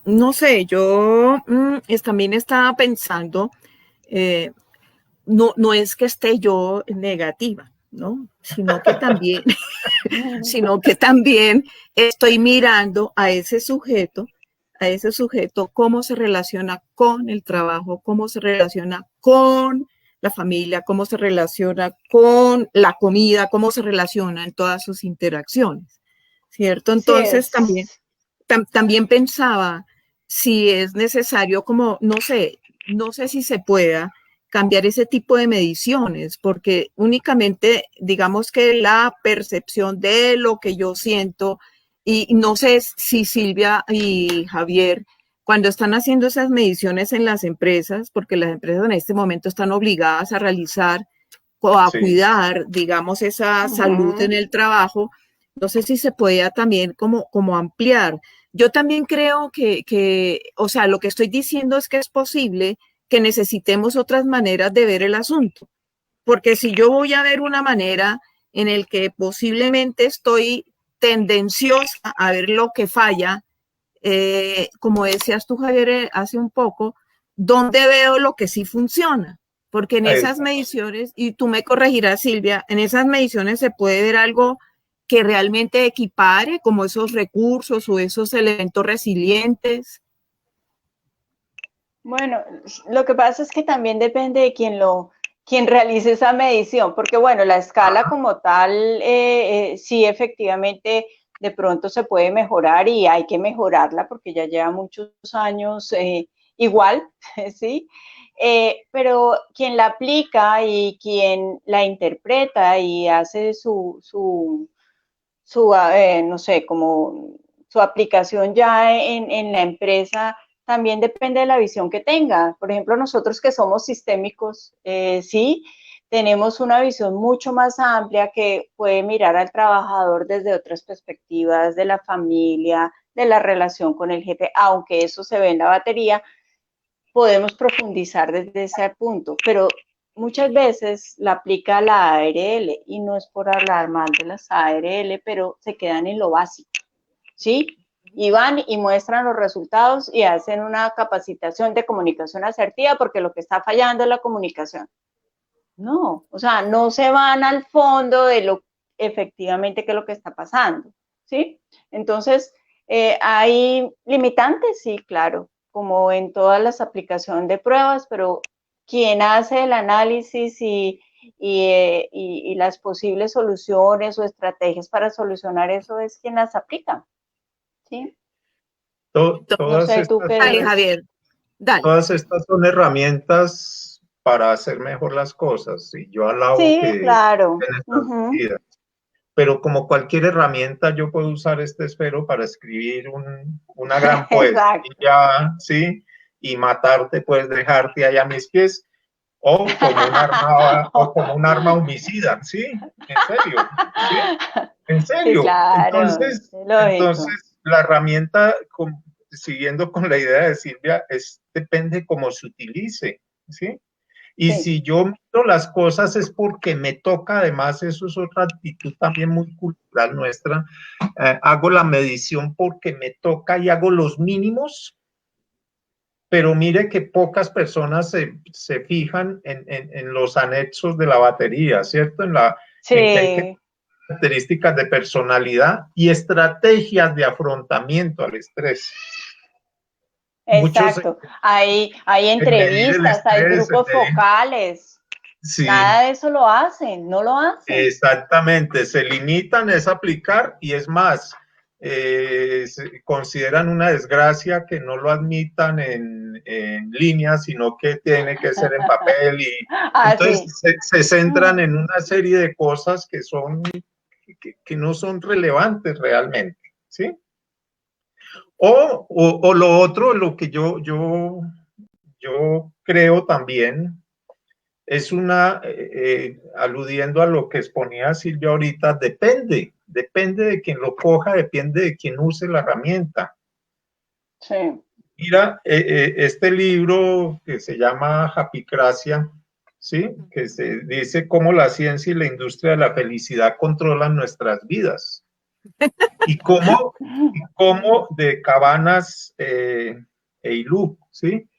No sé, yo también estaba pensando, no es que esté yo negativa, ¿no? Sino que también estoy mirando a ese sujeto cómo se relaciona con el trabajo, cómo se relaciona con la familia, cómo se relaciona con la comida, cómo se relaciona en todas sus interacciones, ¿cierto? Entonces también pensaba si es necesario como, no sé si se pueda cambiar ese tipo de mediciones, porque únicamente digamos que la percepción de lo que yo siento, y no sé si Silvia y Javier, cuando están haciendo esas mediciones en las empresas, porque las empresas en este momento están obligadas a realizar o a cuidar, digamos, esa salud en el trabajo, no sé si se podía también como ampliar. Yo también creo o sea, lo que estoy diciendo es que es posible que necesitemos otras maneras de ver el asunto, porque si yo voy a ver una manera en el que posiblemente estoy tendenciosa a ver lo que falla, como decías tú, Javier, hace un poco, ¿dónde veo lo que sí funciona? Porque en esas mediciones, y tú me corregirás, Silvia, en esas mediciones se puede ver algo que realmente equipare, como esos recursos o esos elementos resilientes. Bueno, lo que pasa es que también depende de quien realice esa medición, porque bueno, la escala como tal, sí efectivamente de pronto se puede mejorar y hay que mejorarla porque ya lleva muchos años igual, ¿sí? Pero quien la aplica y quien la interpreta y hace no sé, como su aplicación ya en la empresa, también depende de la visión que tenga. Por ejemplo, nosotros que somos sistémicos, sí, tenemos una visión mucho más amplia que puede mirar al trabajador desde otras perspectivas, de la familia, de la relación con el jefe, aunque eso se ve en la batería, podemos profundizar desde ese punto, pero muchas veces la aplica la ARL y no es por hablar mal de las ARL, pero se quedan en lo básico, ¿sí? Y van y muestran los resultados y hacen una capacitación de comunicación asertiva porque lo que está fallando es la comunicación. No, o sea, no se van al fondo de lo efectivamente que es lo que está pasando, ¿sí? Entonces, hay limitantes, sí, claro, como en todas las aplicaciones de pruebas, pero quien hace el análisis y las posibles soluciones o estrategias para solucionar eso es quien las aplica, ¿sí? No sé, tú qué Dale, Javier, dale. Todas estas son herramientas para hacer mejor las cosas, y yo alabo sí, que claro. estén medidas. Pero como cualquier herramienta, yo puedo usar este esfero para escribir una gran poesía, ¿sí? Y matarte, puedes dejarte ahí a mis pies, o como un arma homicida, ¿sí? En serio, ¿sí? En serio. Sí, claro, Entonces la herramienta, siguiendo con la idea de Silvia, depende cómo se utilice, ¿sí? Y si yo miro las cosas es porque me toca, además eso es otra actitud también muy cultural nuestra, hago la medición porque me toca y hago los mínimos, pero mire que pocas personas se fijan en los anexos de la batería, ¿cierto? En que hay que características de personalidad y estrategias de afrontamiento al estrés. Exacto. Hay entrevistas, hay grupos focales. Sí. Nada de eso lo hacen, no lo hacen. Exactamente, se limitan a aplicar y es más, consideran una desgracia que no lo admitan en línea, sino que tiene que ser en papel y entonces sí. se centran en una serie de cosas que no son relevantes realmente, ¿sí? O lo otro, lo que yo creo también es aludiendo a lo que exponía Silvia ahorita, depende de quien lo coja, depende de quien use la herramienta. Sí. Mira, este libro que se llama Japicracia, ¿sí? Que se dice cómo la ciencia y la industria de la felicidad controlan nuestras vidas. Y cómo de Cabanas e Ilú, ¿sí?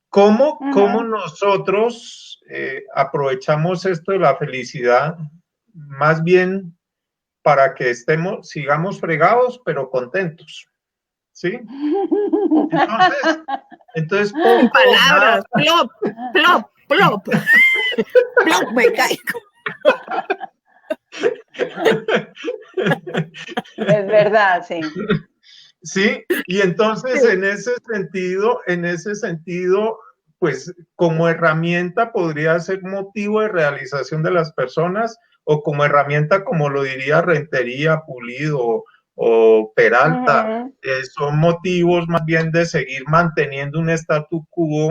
¿Cómo nosotros aprovechamos esto de la felicidad más bien para que sigamos fregados, pero contentos? ¿Sí? Entonces en palabras, plop. plop, plop, me caigo. Es verdad, sí. Sí, y entonces en ese sentido, pues como herramienta podría ser motivo de realización de las personas o como herramienta, como lo diría Rentería, Pulido o Peralta, son motivos más bien de seguir manteniendo un statu quo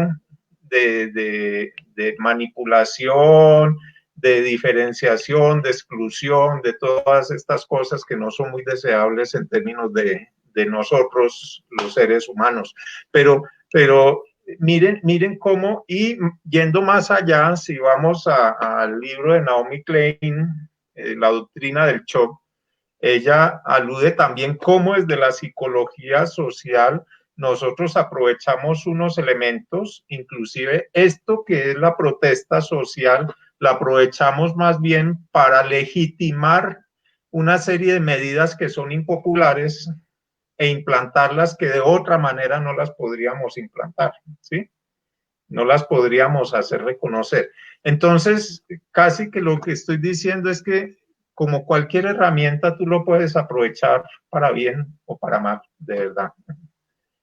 de manipulación, de diferenciación, de exclusión, de todas estas cosas que no son muy deseables en términos de nosotros, los seres humanos. Pero miren cómo, y yendo más allá, si vamos al libro de Naomi Klein, La doctrina del shock, ella alude también cómo desde la psicología social nosotros aprovechamos unos elementos, inclusive esto que es la protesta social, la aprovechamos más bien para legitimar una serie de medidas que son impopulares e implantarlas que de otra manera no las podríamos implantar, ¿sí? No las podríamos hacer reconocer. Entonces, casi que lo que estoy diciendo es que como cualquier herramienta tú lo puedes aprovechar para bien o para mal, de verdad.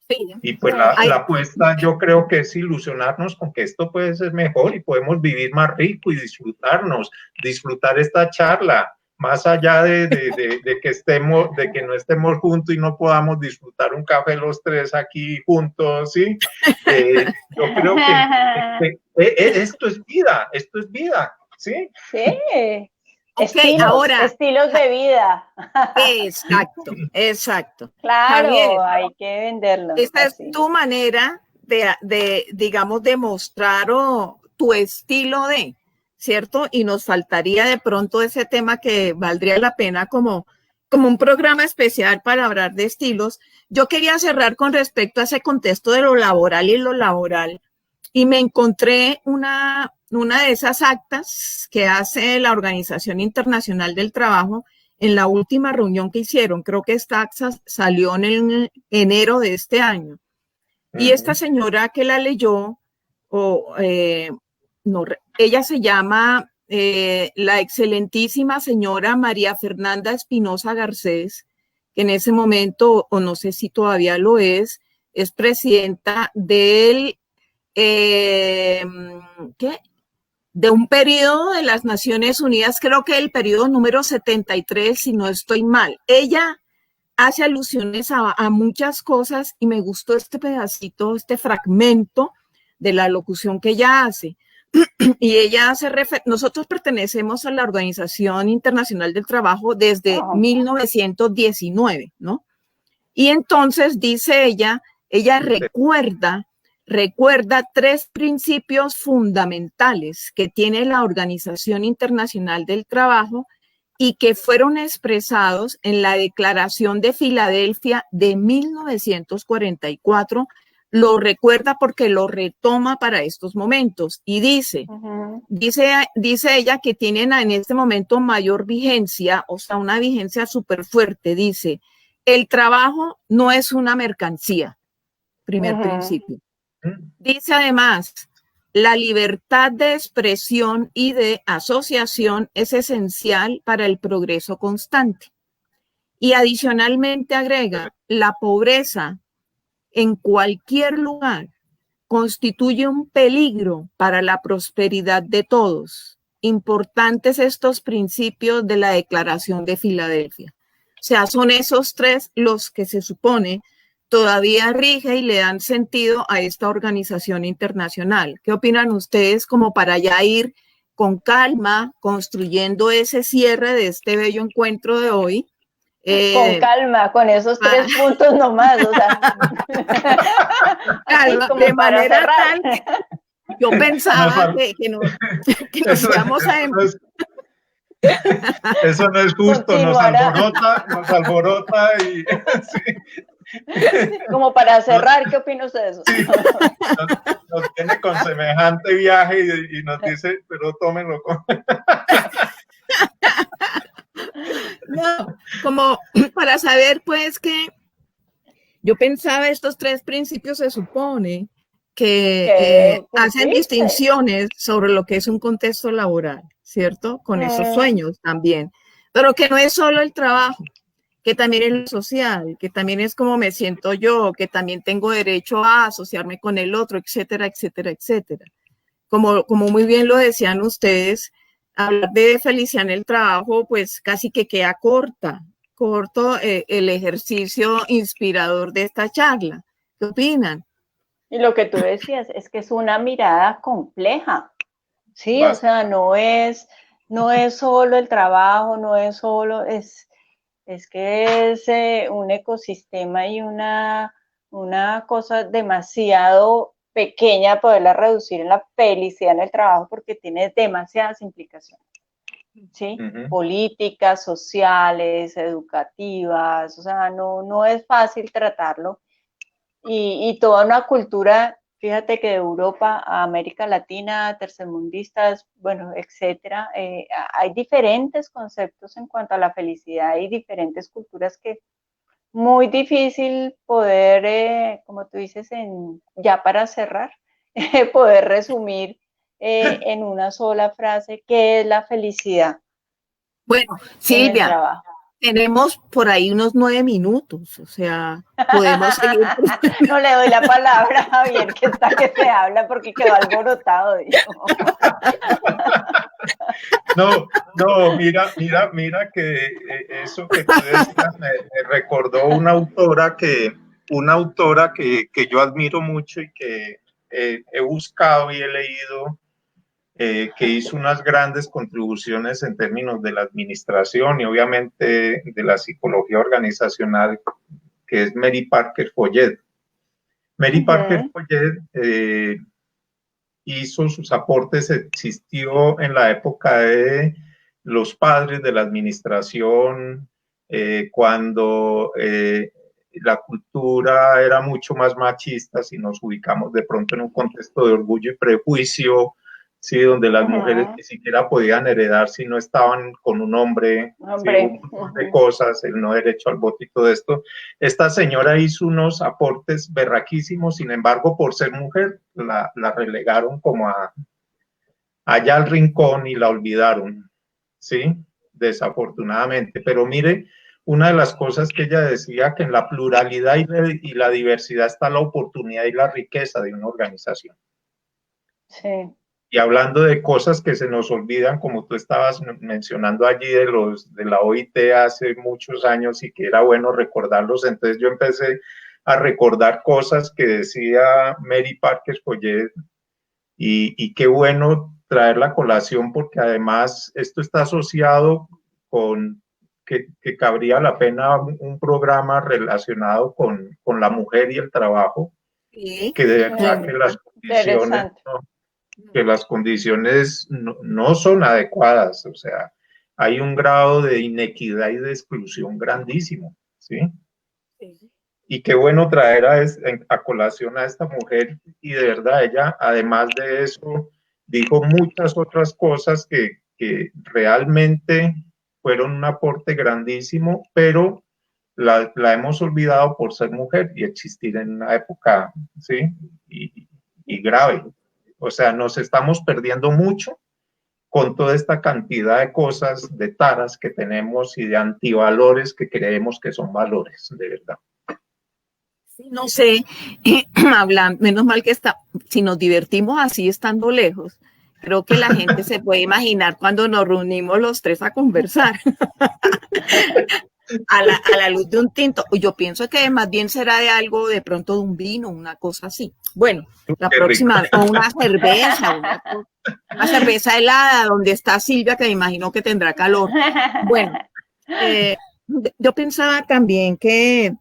Sí. Y pues la apuesta yo creo que es ilusionarnos con que esto puede ser mejor y podemos vivir más rico y disfrutar esta charla, más allá de que no estemos juntos y no podamos disfrutar un café los tres aquí juntos, ¿sí? Yo creo que esto es vida, ¿sí? Sí. Okay, estilos de vida. Exacto. Claro, Javier, hay que venderlo. Esta es tu manera digamos, de mostrar tu estilo de, ¿cierto? Y nos faltaría de pronto ese tema que valdría la pena como un programa especial para hablar de estilos. Yo quería cerrar con respecto a ese contexto de lo laboral y lo laboral, y me encontré una de esas actas que hace la Organización Internacional del Trabajo en la última reunión que hicieron. Creo que esta acta salió en enero de este año. Y esta señora que la leyó, ella se llama la excelentísima señora María Fernanda Espinosa Garcés, que en ese momento, o no sé si todavía lo es presidenta del de un periodo de las Naciones Unidas, creo que el periodo número 73, si no estoy mal. Ella hace alusiones a muchas cosas y me gustó este pedacito, este fragmento de la locución que ella hace. Y ella hace nosotros pertenecemos a la Organización Internacional del Trabajo desde 1919, ¿no? Y entonces dice ella recuerda 3 principios fundamentales que tiene la Organización Internacional del Trabajo y que fueron expresados en la Declaración de Filadelfia de 1944. Lo recuerda porque lo retoma para estos momentos y dice ella que tienen en este momento mayor vigencia, o sea, una vigencia súper fuerte. Dice, el trabajo no es una mercancía, primer principio. Dice además, la libertad de expresión y de asociación es esencial para el progreso constante. Y adicionalmente agrega, la pobreza en cualquier lugar constituye un peligro para la prosperidad de todos. Importantes estos principios de la Declaración de Filadelfia. O sea, son esos 3 los que se supone todavía rige y le dan sentido a esta organización internacional. ¿Qué opinan ustedes como para ya ir con calma construyendo ese cierre de este bello encuentro de hoy? Con calma, con esos 3 puntos nomás, o sea. Calma, de manera tal que yo pensaba que nos íbamos a... Eso no es justo, nos alborota y... Sí. Como para cerrar, ¿qué opina usted de eso? Sí, nos viene con semejante viaje y nos dice, pero tómenlo con... No, como para saber, pues, que yo pensaba estos 3 principios se supone que hacen cumpliste. distinciones sobre lo que es un contexto laboral, ¿cierto? Con esos sueños también. Pero que no es solo el trabajo, que también es lo social, que también es como me siento yo, que también tengo derecho a asociarme con el otro, etcétera, etcétera, etcétera. Como muy bien lo decían ustedes, hablar de felicidad en el trabajo, pues casi que queda corto el ejercicio inspirador de esta charla. ¿Qué opinan? Y lo que tú decías es que es una mirada compleja, ¿sí? Basta. O sea, no es solo el trabajo, no es solo, es que es un ecosistema y una cosa demasiado pequeña poderla reducir en la felicidad en el trabajo porque tiene demasiadas implicaciones, ¿sí? Políticas, sociales, educativas, o sea, no es fácil tratarlo. Y toda una cultura, fíjate que de Europa a América Latina, tercermundistas, bueno, etcétera, hay diferentes conceptos en cuanto a la felicidad y diferentes culturas que muy difícil poder, como tú dices, ya para cerrar, poder resumir en una sola frase qué es la felicidad. Bueno, Silvia, tenemos por ahí unos 9 minutos, o sea, podemos seguir. No le doy la palabra a Javier, que está que se habla porque quedó alborotado, dijo. No, mira que eso que tú decías me recordó una autora que yo admiro mucho y que he buscado y he leído, que hizo unas grandes contribuciones en términos de la administración y obviamente de la psicología organizacional, que es Mary Parker Follett. Mary Parker Follett hizo sus aportes, existió en la época de los padres de la administración, cuando la cultura era mucho más machista, si nos ubicamos de pronto en un contexto de orgullo y prejuicio, sí, donde las mujeres ni siquiera podían heredar si no estaban con un hombre, sí, un montón de cosas, el no derecho al voto y todo esto. Esta señora hizo unos aportes berraquísimos, sin embargo, por ser mujer, la relegaron como allá al rincón y la olvidaron, ¿sí? Desafortunadamente. Pero mire, una de las cosas que ella decía, que en la pluralidad y la diversidad está la oportunidad y la riqueza de una organización. Sí. Y hablando de cosas que se nos olvidan, como tú estabas mencionando allí de la OIT hace muchos años y que era bueno recordarlos, entonces yo empecé a recordar cosas que decía Mary Parker Follett y qué bueno traer la colación porque además esto está asociado con que cabría la pena un programa relacionado con la mujer y el trabajo, Sí, que de verdad que las condiciones... que las condiciones no son adecuadas, o sea, hay un grado de inequidad y de exclusión grandísimo, ¿sí? Sí. Y qué bueno traer a colación a esta mujer y de verdad ella, además de eso, dijo muchas otras cosas que realmente fueron un aporte grandísimo, pero la hemos olvidado por ser mujer y existir en una época, ¿sí? Y grave. O sea, nos estamos perdiendo mucho con toda esta cantidad de cosas, de taras que tenemos y de antivalores que creemos que son valores, de verdad. Sí, no sé, menos mal que si nos divertimos así estando lejos, creo que la gente se puede imaginar cuando nos reunimos los tres a conversar. A la luz de un tinto. Yo pienso que más bien será de algo, de pronto de un vino, una cosa así. Bueno, la Qué próxima, rico. o una cerveza helada, donde está Silvia, que me imagino que tendrá calor. Bueno, yo pensaba también que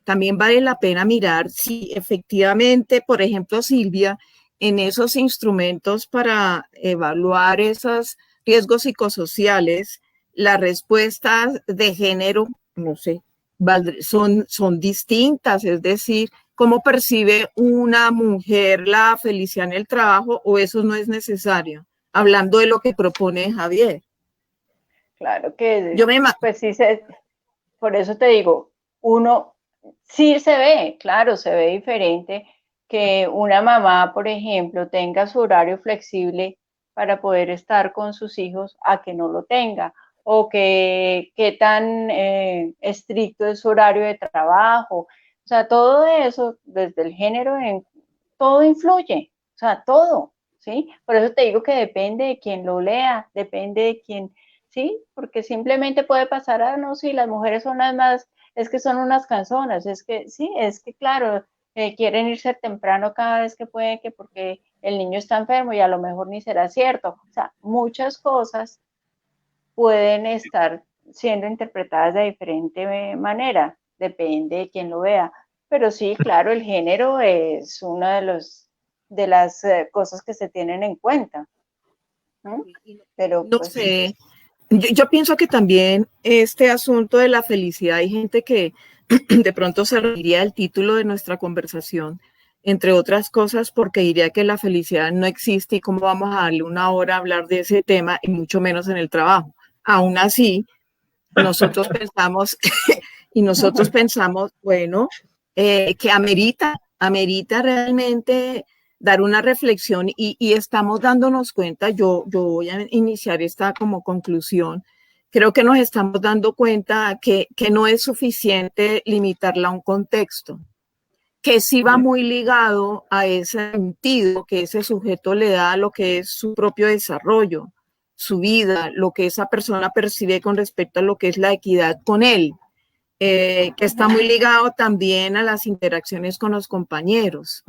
también vale la pena mirar si efectivamente, por ejemplo, Silvia, en esos instrumentos para evaluar esos riesgos psicosociales, las respuestas de género, no sé, son distintas, es decir, cómo percibe una mujer la felicidad en el trabajo o eso no es necesario, hablando de lo que propone Javier. Claro que, pues sí, por eso te digo, uno sí se ve, claro, se ve diferente que una mamá, por ejemplo, tenga su horario flexible para poder estar con sus hijos a que no lo tenga, o que qué tan estricto es su horario de trabajo. O sea, todo eso, desde el género, todo influye, o sea, todo, ¿sí? Por eso te digo que depende de quien lo lea, depende de quién, ¿sí? Porque simplemente puede pasar, no, sí, las mujeres son las más, es que son unas canzonas, es que, sí, es que claro, quieren irse temprano cada vez que pueden, que porque el niño está enfermo y a lo mejor ni será cierto. O sea, muchas cosas pueden estar siendo interpretadas de diferente manera, depende de quién lo vea. Pero sí, claro, el género es una de las cosas que se tienen en cuenta, ¿no? Pero No pues sé, yo pienso que también este asunto de la felicidad, hay gente que de pronto se reiría del título de nuestra conversación, entre otras cosas, porque diría que la felicidad no existe y cómo vamos a darle una hora a hablar de ese tema, y mucho menos en el trabajo. Aún así, nosotros pensamos, y nosotros pensamos, bueno, que amerita realmente dar una reflexión y estamos dándonos cuenta, yo voy a iniciar esta como conclusión, creo que nos estamos dando cuenta que no es suficiente limitarla a un contexto, que sí va muy ligado a ese sentido que ese sujeto le da a lo que es su propio desarrollo, su vida, lo que esa persona percibe con respecto a lo que es la equidad con él, que está muy ligado también a las interacciones con los compañeros.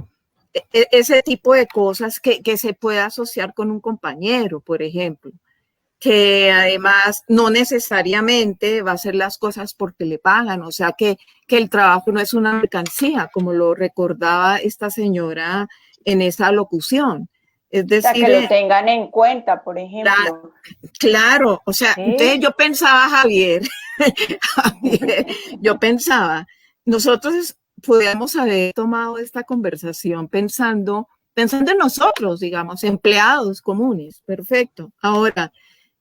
Ese tipo de cosas que se puede asociar con un compañero, por ejemplo, que además no necesariamente va a hacer las cosas porque le pagan, o sea que el trabajo no es una mercancía, como lo recordaba esta señora en esa locución. Es sea, decir, que lo tengan en cuenta, por ejemplo. claro, o sea, ¿Sí? entonces yo pensaba, Javier, Javier, yo pensaba, nosotros podríamos haber tomado esta conversación pensando en nosotros, digamos, empleados comunes, perfecto. Ahora,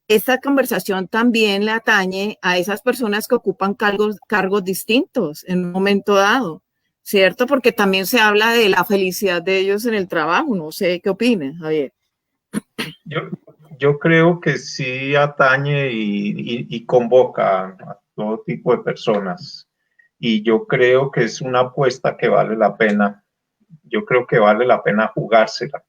esta conversación también le atañe a esas personas que ocupan cargos distintos en un momento dado, ¿cierto? Porque también se habla de la felicidad de ellos en el trabajo. No sé qué opinas, Javier. Yo creo que sí atañe y convoca a todo tipo de personas. Y yo creo que es una apuesta que vale la pena. Yo creo que vale la pena jugársela.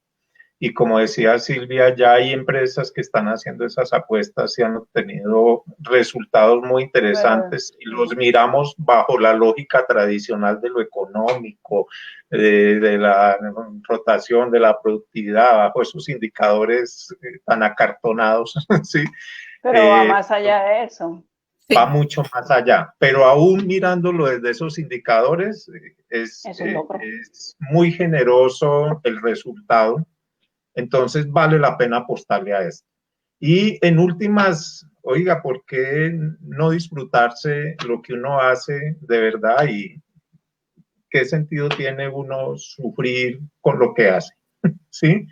Y como decía Silvia, ya hay empresas que están haciendo esas apuestas y han obtenido resultados muy interesantes y los miramos bajo la lógica tradicional de lo económico, de la rotación, de la productividad, bajo esos indicadores tan acartonados, ¿sí? Pero va más allá de eso. Va mucho más allá, pero aún mirándolo desde esos indicadores, es muy generoso el resultado. Entonces vale la pena apostarle a esto. Y en últimas, oiga, ¿por qué no disfrutarse lo que uno hace de verdad? ¿Y qué sentido tiene uno sufrir con lo que hace? ¿Sí?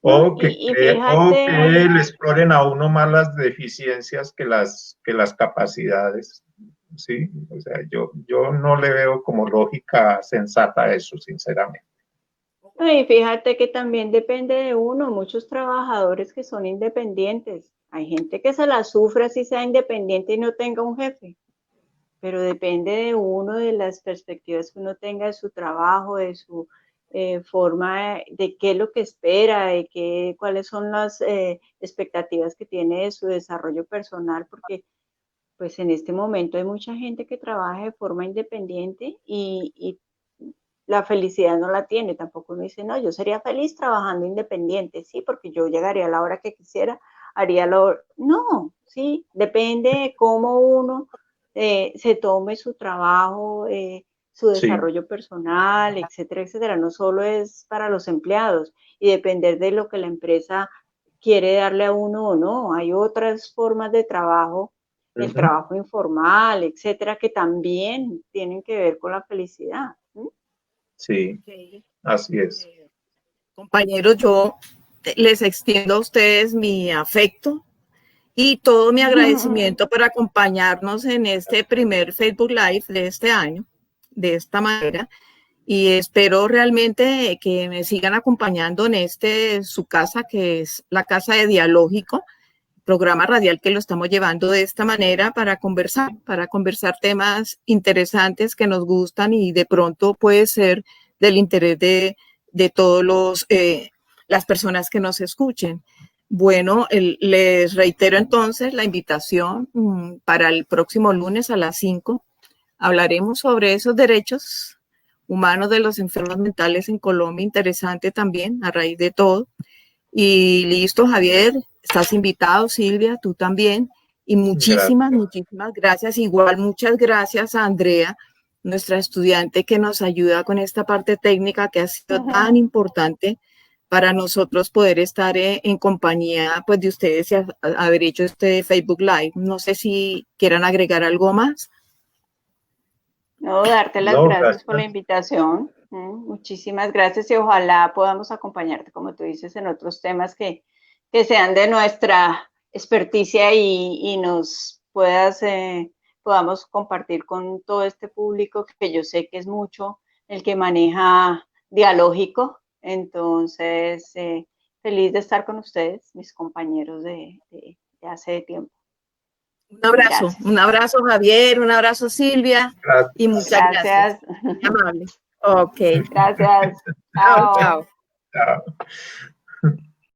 O que le exploren a uno más las deficiencias que las capacidades. ¿Sí? O sea, yo no le veo como lógica sensata a eso, sinceramente. Y fíjate que también depende de uno, muchos trabajadores que son independientes. Hay gente que se la sufre si sea independiente y no tenga un jefe, pero depende de uno, de las perspectivas que uno tenga de su trabajo, de su forma, de qué es lo que espera, de cuáles son las expectativas que tiene de su desarrollo personal, porque pues en este momento hay mucha gente que trabaja de forma independiente y la felicidad no la tiene, tampoco uno dice, no, yo sería feliz trabajando independiente, sí, porque yo llegaría a la hora que quisiera, haría lo... No, sí, depende de cómo uno se tome su trabajo, su desarrollo personal, etcétera, etcétera. No solo es para los empleados y depender de lo que la empresa quiere darle a uno o no. Hay otras formas de trabajo, el trabajo informal, etcétera, que también tienen que ver con la felicidad. Sí, así es. Compañeros, yo les extiendo a ustedes mi afecto y todo mi agradecimiento por acompañarnos en este primer Facebook Live de este año, de esta manera. y espero realmente que me sigan acompañando en su casa, que es la Casa de Dialógico, programa radial que lo estamos llevando de esta manera para conversar temas interesantes que nos gustan y de pronto puede ser del interés de todos las personas que nos escuchen. Bueno, les reitero entonces la invitación para el próximo lunes a las 5. Hablaremos sobre esos derechos humanos de los enfermos mentales en Colombia, interesante también a raíz de todo. Y listo, Javier, estás invitado, Silvia, tú también. Y muchísimas gracias. Igual, muchas gracias a Andrea, nuestra estudiante que nos ayuda con esta parte técnica que ha sido tan importante para nosotros poder estar en compañía pues, de ustedes y haber hecho este Facebook Live. No sé si quieran agregar algo más. No, darte las gracias por la invitación. Muchísimas gracias y ojalá podamos acompañarte, como tú dices, en otros temas que sean de nuestra experticia y nos podamos compartir con todo este público que yo sé que es mucho el que maneja Dialógico. Entonces, feliz de estar con ustedes, mis compañeros de hace tiempo. Un abrazo Javier, un abrazo Silvia y muchas gracias. Muy amable. Ok. Gracias. Chao. Chao.